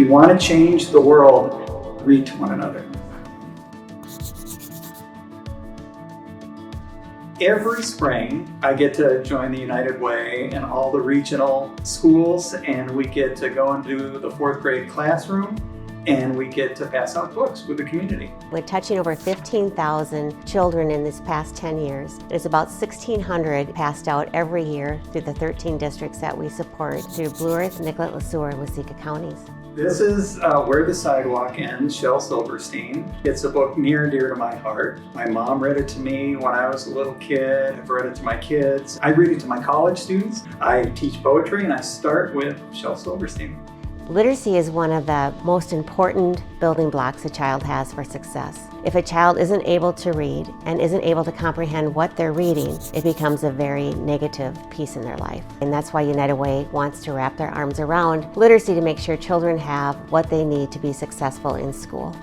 you want to change the world, read to one another. Every spring, I get to join the United Way and all the regional schools, and we get to go into the 4th grade classroom, and we get to pass out books with the community. We're touching over 15,000 children in this past 10 years. There's about 1,600 passed out every year through the 13 districts that we support through Blue Earth, Nicollet, LeSueur, and Waseca counties. This is Where the Sidewalk Ends, Shel Silverstein. It's a book near and dear to my heart. My mom read it to me when I was a little kid. I've read it to my kids. I read it to my college students. I teach poetry, and I start with Shel Silverstein. Literacy is one of the most important building blocks a child has for success. If a child isn't able to read and isn't able to comprehend what they're reading, it becomes a very negative piece in their life. And that's why United Way wants to wrap their arms around literacy to make sure children have what they need to be successful in school.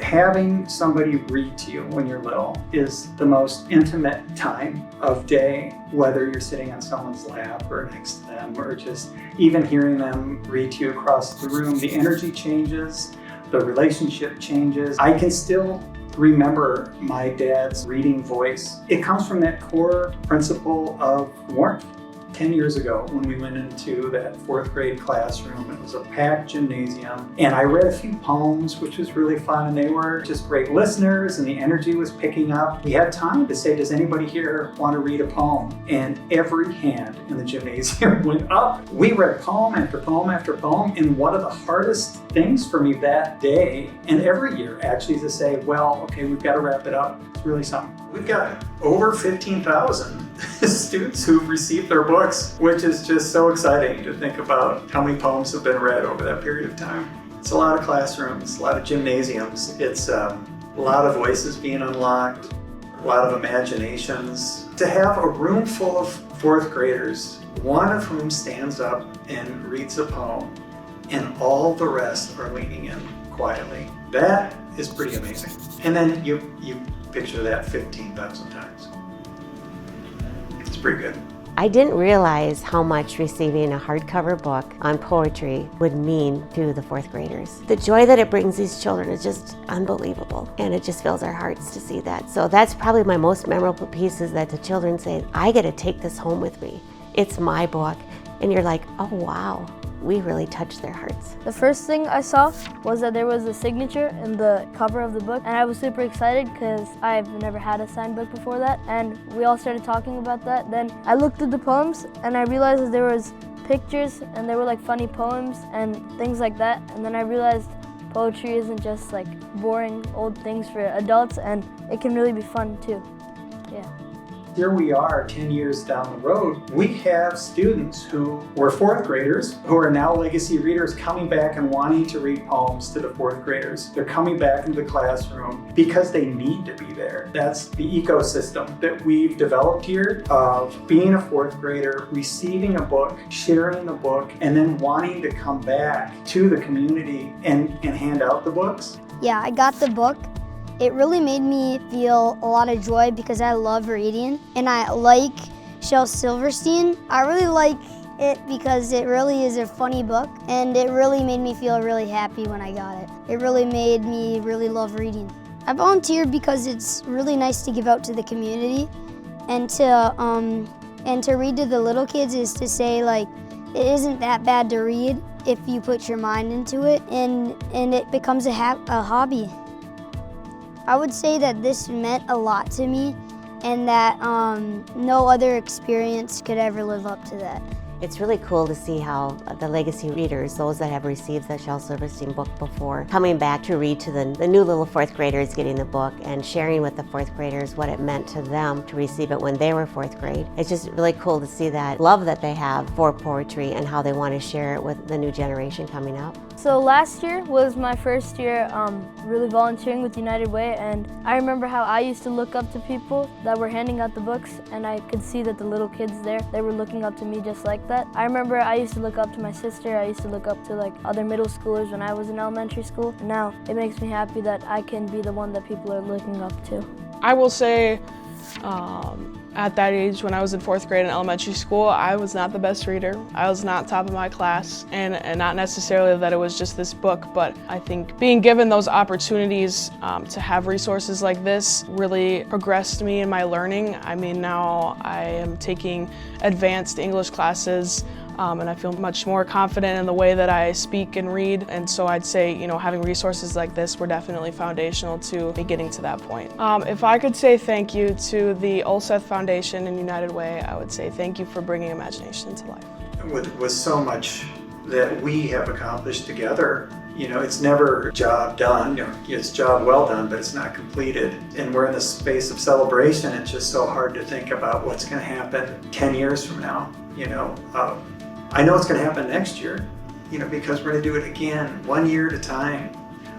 Having somebody read to you when you're little is the most intimate time of day, whether you're sitting on someone's lap or next to them, or just even hearing them read to you across the room. The energy changes, the relationship changes. I can still remember my dad's reading voice. It comes from that core principle of warmth. 10 years ago, when we went into that 4th grade classroom, it was a packed gymnasium, and I read a few poems, which was really fun, and they were just great listeners, and the energy was picking up. We had time to say, does anybody here want to read a poem? And every hand in the gymnasium went up. We read poem after poem after poem, and one of the hardest things for me that day, and every year actually, is to say, well, okay, we've got to wrap it up. It's really something. We've got over 15,000 students who've received their books, which is just so exciting to think about how many poems have been read over that period of time. It's a lot of classrooms, a lot of gymnasiums. It's a lot of voices being unlocked, a lot of imaginations. To have a room full of 4th graders, one of whom stands up and reads a poem, and all the rest are leaning in quietly. That is pretty amazing. And then you picture that 15,000 times. It's pretty good. I didn't realize how much receiving a hardcover book on poetry would mean to the 4th graders. The joy that it brings these children is just unbelievable, and it just fills our hearts to see that. So that's probably my most memorable piece, is that the children say, I get to take this home with me. It's my book. And you're like, oh wow, we really touched their hearts. The first thing I saw was that there was a signature in the cover of the book, and I was super excited because I've never had a signed book before that, and we all started talking about that. Then I looked at the poems and I realized that there was pictures and there were like funny poems and things like that, and then I realized poetry isn't just like boring old things for adults, and it can really be fun too. Yeah. Here we are 10 years down the road. We have students who were 4th graders who are now legacy readers coming back and wanting to read poems to the 4th graders. They're coming back into the classroom because they need to be there. That's the ecosystem that we've developed here of being a 4th grader, receiving a book, sharing the book, and then wanting to come back to the community and hand out the books. Yeah, I got the book. It really made me feel a lot of joy because I love reading, and I like Shel Silverstein. I really like it because it really is a funny book, and it really made me feel really happy when I got it. It really made me really love reading. I volunteered because it's really nice to give out to the community, and to read to the little kids is to say, like, it isn't that bad to read if you put your mind into it, and it becomes a hobby. I would say that this meant a lot to me, and that no other experience could ever live up to that. It's really cool to see how the legacy readers, those that have received the Shel Silverstein book before, coming back to read to the new little 4th graders getting the book and sharing with the 4th graders what it meant to them to receive it when they were 4th grade. It's just really cool to see that love that they have for poetry and how they want to share it with the new generation coming up. So last year was my first year really volunteering with United Way, and I remember how I used to look up to people that were handing out the books, and I could see that the little kids there, they were looking up to me just like that. I remember I used to look up to my sister, I used to look up to like other middle schoolers when I was in elementary school. And now it makes me happy that I can be the one that people are looking up to. I will say At that age, when I was in 4th grade in elementary school, I was not the best reader. I was not top of my class, and not necessarily that it was just this book, but I think being given those opportunities to have resources like this really progressed me in my learning. I mean, now I am taking advanced English classes, and I feel much more confident in the way that I speak and read. And so I'd say, having resources like this were definitely foundational to me getting to that point. If I could say thank you to the Olseth Foundation and United Way, I would say thank you for bringing imagination to life. With so much that we have accomplished together, it's never a job done. It's a job well done, but it's not completed. And we're in the space of celebration. It's just so hard to think about what's going to happen 10 years from now. I know it's going to happen next year, because we're going to do it again, 1 year at a time,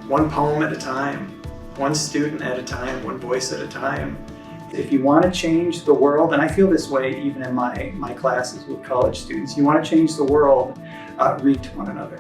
one poem at a time, one student at a time, one voice at a time. If you want to change the world, and I feel this way even in my classes with college students, you want to change the world, read to one another.